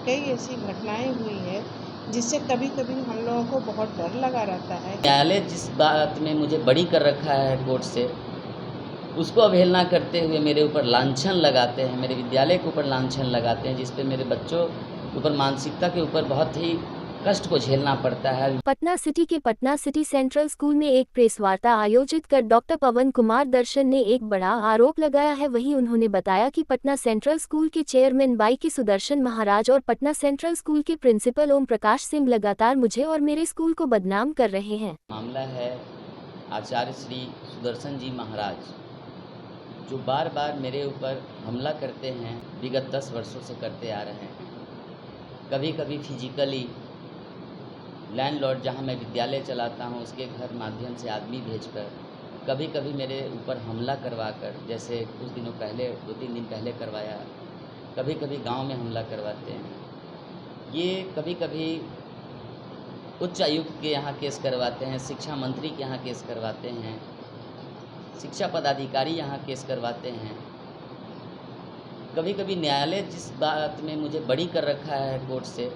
कई ऐसी घटनाएं हुई है जिससे कभी कभी हम लोगों को बहुत डर लगा रहता है। न्यायालय जिस बात में मुझे बरी कर रखा है कोर्ट से, उसको अवहेलना करते हुए मेरे ऊपर लांछन लगाते हैं, मेरे विद्यालय के ऊपर लांछन लगाते हैं, जिस पे मेरे बच्चों के ऊपर मानसिकता के ऊपर बहुत ही कष्ट को झेलना पड़ता है। पटना सिटी के पटना सिटी सेंट्रल स्कूल में एक प्रेस वार्ता आयोजित कर डॉक्टर पवन कुमार दर्शन ने एक बड़ा आरोप लगाया है। वहीं उन्होंने बताया कि पटना सेंट्रल स्कूल के चेयरमैन बाई के सुदर्शन महाराज और पटना सेंट्रल स्कूल के प्रिंसिपल ओम प्रकाश सिंह लगातार मुझे और मेरे स्कूल को बदनाम कर रहे हैं। मामला है आचार्य श्री सुदर्शन जी महाराज, जो बार बार मेरे ऊपर हमला करते हैं, विगत 10 वर्षों से करते आ रहे हैं। कभी कभी फिजिकली लैंडलॉर्ड जहां मैं विद्यालय चलाता हूं उसके घर माध्यम से आदमी भेजकर, कभी कभी मेरे ऊपर हमला करवाकर, जैसे कुछ दिनों पहले 2-3 दिन पहले करवाया, कभी कभी गांव में हमला करवाते हैं। ये कभी कभी उच्च आयुक्त के यहाँ केस करवाते हैं, शिक्षा मंत्री के यहाँ केस करवाते हैं, शिक्षा पदाधिकारी यहाँ केस करवाते हैं। कभी कभी न्यायालय जिस बात में मुझे बरी कर रखा है कोर्ट से,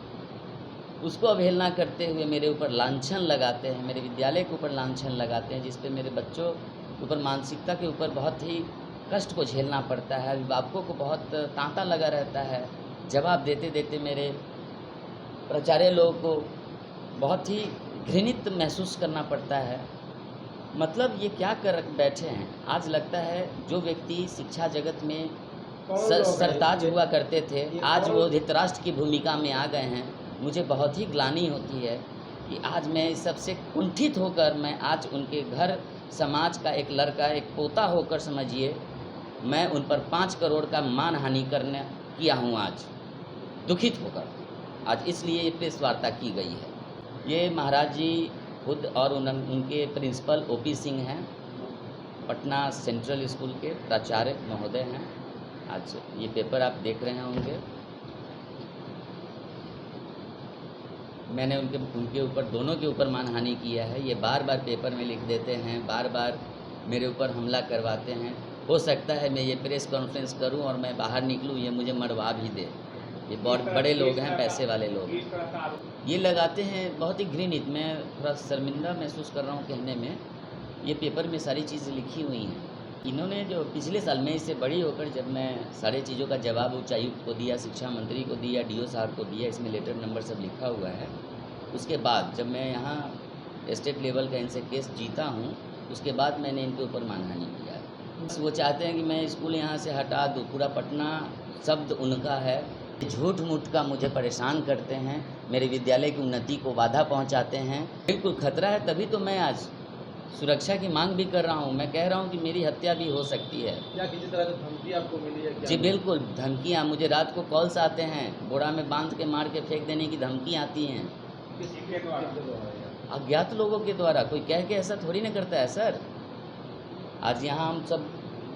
उसको अवहेलना करते हुए मेरे ऊपर लांछन लगाते हैं, मेरे विद्यालय के ऊपर लांछन लगाते हैं, जिस पे मेरे बच्चों के ऊपर मानसिकता के ऊपर बहुत ही कष्ट को झेलना पड़ता है। अभिभावकों को बहुत तांता लगा रहता है। जवाब देते देते मेरे प्राचार्य लोगों को बहुत ही घृणित महसूस करना पड़ता है। मतलब ये क्या कर बैठे हैं। आज लगता है जो व्यक्ति शिक्षा जगत में सरताज हुआ करते थे, आज वो धृतराष्ट्र की भूमिका में आ गए हैं। मुझे बहुत ही ग्लानि होती है कि आज मैं इस सबसे कुंठित होकर, मैं आज उनके घर समाज का एक लड़का, एक पोता होकर समझिए, मैं उन पर 5 करोड़ का मानहानि करने किया हूँ आज, दुखित होकर। आज इसलिए ये प्रेस वार्ता की गई है। ये महाराज जी खुद और उनके प्रिंसिपल ओपी सिंह हैं, पटना सेंट्रल स्कूल के प्राचार्य महोदय हैं। आज ये पेपर आप देख रहे होंगे। मैंने उनके ऊपर, दोनों के ऊपर मानहानि किया है। ये बार बार पेपर में लिख देते हैं, बार बार मेरे ऊपर हमला करवाते हैं। हो सकता है मैं ये प्रेस कॉन्फ्रेंस करूं और मैं बाहर निकलूं, ये मुझे मरवा भी दे। ये बहुत बड़े लोग हैं, पैसे वाले लोग। ये लगाते हैं बहुत ही घृणित। मैं थोड़ा शर्मिंदा महसूस कर रहा हूँ कहने में। ये पेपर में सारी चीज़ें लिखी हुई हैं। इन्होंने जो पिछले साल में इससे बड़ी होकर जब मैं सारे चीज़ों का जवाब उच्चायुक्त को दिया, शिक्षा मंत्री को दिया, डीओ साहब को दिया, इसमें लेटर नंबर सब लिखा हुआ है। उसके बाद जब मैं यहाँ स्टेट लेवल का इनसे केस जीता हूँ, उसके बाद मैंने इनके ऊपर मानहानि किया है। वो चाहते हैं कि मैं स्कूल यहाँ से हटा दूँ, पूरा पटना शब्द उनका है। झूठ मूठ का मुझे परेशान करते हैं, मेरे विद्यालय की उन्नति को बाधा पहुँचाते हैं। बिल्कुल खतरा है, तभी तो मैं आज सुरक्षा की मांग भी कर रहा हूं। मैं कह रहा हूं कि मेरी हत्या भी हो सकती है। क्या किसी तरह की धमकी आपको मिली है क्या? जी बिल्कुल, धमकियां। मुझे रात को कॉल्स आते हैं, बोरा में बांध के मार के फेंक देने की धमकी आती हैं। किसके द्वारा? अज्ञात लोगों के द्वारा। कोई कह के ऐसा थोड़ी ना करता है सर। आज यहाँ हम सब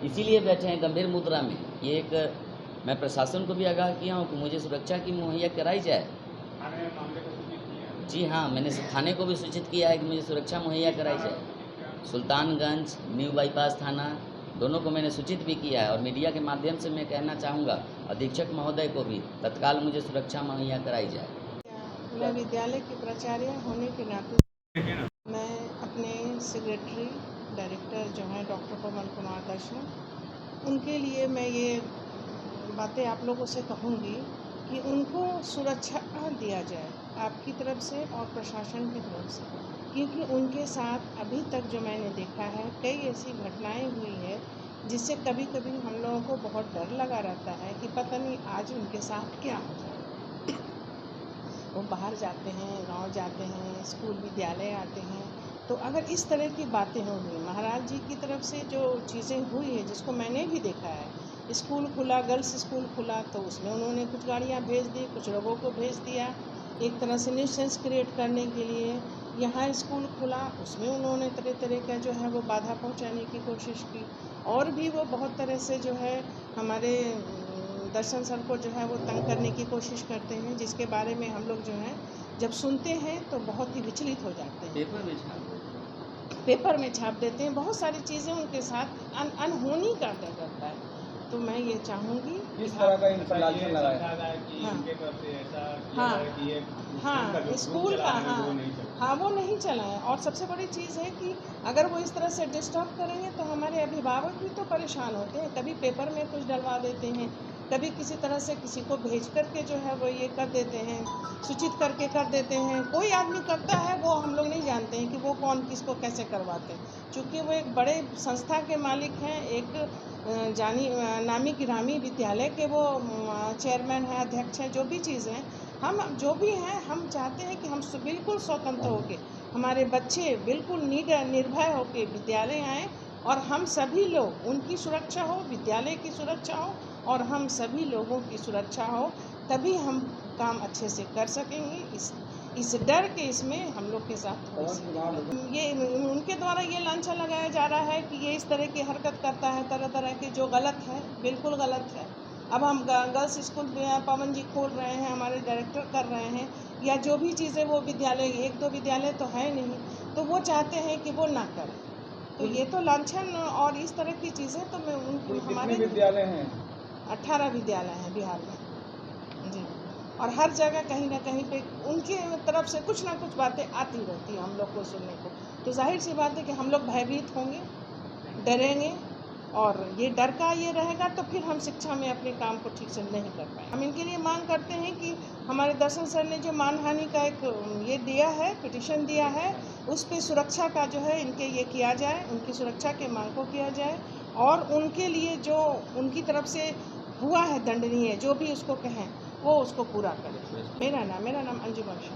इसीलिए बैठे हैं गंभीर मुद्रा में। ये एक, मैं प्रशासन को भी आगाह किया हूँ कि मुझे सुरक्षा की मुहैया कराई जाए। जी हाँ, मैंने थाने को भी सूचित किया है कि मुझे सुरक्षा मुहैया कराई जाए। सुल्तानगंज, न्यू बाईपास थाना, दोनों को मैंने सूचित भी किया है। और मीडिया के माध्यम से मैं कहना चाहूँगा अधीक्षक महोदय को भी तत्काल मुझे सुरक्षा मुहैया कराई जाए। मैं विद्यालय की प्राचार्य होने के नाते मैं अपने सेक्रेटरी डायरेक्टर जो हैं डॉक्टर पवन कुमार दर्शन, उनके लिए मैं ये बातें आप लोगों से कहूँगी कि उनको सुरक्षा दिया जाए आपकी तरफ से और प्रशासन की तरफ से, क्योंकि उनके साथ अभी तक जो मैंने देखा है कई ऐसी घटनाएं हुई है जिससे कभी कभी हम लोगों को बहुत डर लगा रहता है कि पता नहीं आज उनके साथ क्या हो जाए। वो बाहर जाते हैं, गांव जाते हैं, स्कूल विद्यालय आते हैं, तो अगर इस तरह की बातें होंगी, महाराज जी की तरफ से जो चीज़ें हुई है जिसको मैंने भी देखा है, स्कूल खुला, गर्ल्स स्कूल खुला, तो उसमें उन्होंने कुछ गाड़ियाँ भेज दी, कुछ लोगों को भेज दिया एक तरह से न्यूसेंस क्रिएट करने के लिए। यहाँ स्कूल खुला, उसमें उन्होंने तरह तरह का जो है वो बाधा पहुँचाने की कोशिश की। और भी वो बहुत तरह से जो है हमारे दर्शन सर को जो है वो तंग करने की कोशिश करते हैं, जिसके बारे में हम लोग जो है जब सुनते हैं तो बहुत ही विचलित हो जाते हैं। पेपर में छाप देते हैं, बहुत सारी चीज़ें उनके साथ अनहोनी का करता है। तो मैं ये चाहूँगी किस तरह का इन पर लांछन लगाया? हाँ, किया हाँ। जा रहा है कि ये हाँ, स्कूल का, हाँ वो नहीं चला है। और सबसे बड़ी चीज़ है कि अगर वो इस तरह से डिस्टर्ब करेंगे तो हमारे अभिभावक भी तो परेशान होते हैं। कभी पेपर में कुछ डलवा देते हैं, कभी किसी तरह से किसी को भेज करके जो है वो ये कर देते हैं, सूचित करके कर देते हैं। कोई आदमी करता है, वो हम लोग नहीं जानते हैं कि वो कौन किसको कैसे करवाते हैं। चूँकि वो एक बड़े संस्था के मालिक हैं, एक नामी गिरामी विद्यालय के वो चेयरमैन हैं, अध्यक्ष हैं, जो भी चीज़ हैं, हम जो भी हैं, हम चाहते हैं कि हम बिल्कुल स्वतंत्र होके, हमारे बच्चे बिल्कुल निर्भय होके विद्यालय आएँ और हम सभी लोग, उनकी सुरक्षा हो, विद्यालय की सुरक्षा हो और हम सभी लोगों की सुरक्षा हो, तभी हम काम अच्छे से कर सकेंगे। इस डर के इसमें हम लोग के साथ ये उनके द्वारा ये लांछन लगाया जा रहा है कि ये इस तरह की हरकत करता है, तरह तरह के, जो गलत है, बिल्कुल गलत है। अब हम गर्ल्स स्कूल पवन जी खोल रहे हैं, हमारे डायरेक्टर कर रहे हैं, या जो भी चीज़ें वो विद्यालय, एक दो विद्यालय तो है नहीं, तो वो चाहते हैं कि वो ना करें। तो ये तो लांछन और इस तरह की चीज़ें तो मैं उन हमारे विद्यालय हैं 18 विद्यालय हैं बिहार में जी, और हर जगह कहीं ना कहीं पे उनकी तरफ से कुछ ना कुछ बातें आती रहती हैं हम लोग को सुनने को। तो जाहिर सी बात है कि हम लोग भयभीत होंगे, डरेंगे, और ये डर का ये रहेगा तो फिर हम शिक्षा में अपने काम को ठीक से नहीं कर पाएंगे। हम इनके लिए मांग करते हैं कि हमारे दर्शन सर ने जो मानहानि का एक ये दिया है, पिटीशन दिया है, उस पर सुरक्षा का जो है इनके ये किया जाए, उनकी सुरक्षा के मांग को किया जाए और उनके लिए जो उनकी तरफ से हुआ है दंडनीय, जो भी उसको कहें, वो उसको पूरा करें। मेरा नाम अंजुम बख्श।